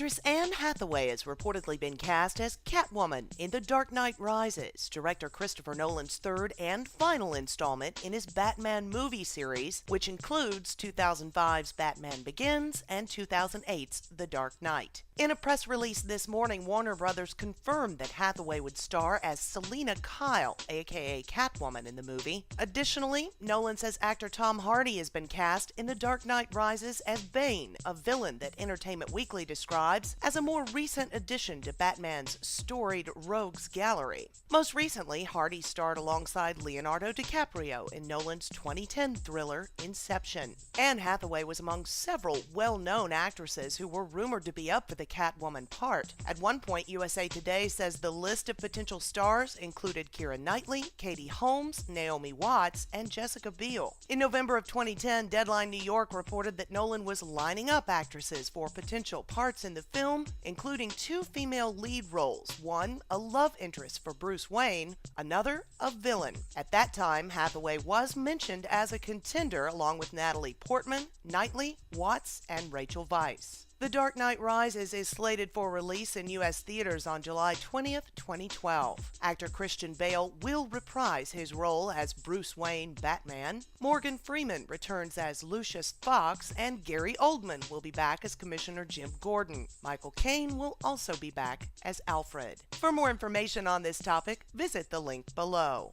Actress Anne Hathaway has reportedly been cast as Catwoman in The Dark Knight Rises, director Christopher Nolan's third and final installment in his Batman movie series, which includes 2005's Batman Begins and 2008's The Dark Knight. In a press release this morning, Warner Brothers confirmed that Hathaway would star as Selina Kyle, aka Catwoman, in the movie. Additionally, Nolan says actor Tom Hardy has been cast in The Dark Knight Rises as Bane, a villain that Entertainment Weekly describes as a more recent addition to Batman's storied rogues gallery. Most recently, Hardy starred alongside Leonardo DiCaprio in Nolan's 2010 thriller Inception. Anne Hathaway was among several well-known actresses who were rumored to be up for the Catwoman part. At one point, USA Today says the list of potential stars included Keira Knightley, Katie Holmes, Naomi Watts, and Jessica Biel. In November of 2010, Deadline New York reported that Nolan was lining up actresses for potential parts in the film, including two female lead roles, one a love interest for Bruce Wayne, another a villain. At that time, Hathaway was mentioned as a contender along with Natalie Portman, Knightley, Watts, and Rachel Weisz. The Dark Knight Rises is slated for release in U.S. theaters on July 20th, 2012. Actor Christian Bale will reprise his role as Bruce Wayne Batman. Morgan Freeman returns as Lucius Fox, and Gary Oldman will be back as Commissioner Jim Gordon. Michael Caine will also be back as Alfred. For more information on this topic, visit the link below.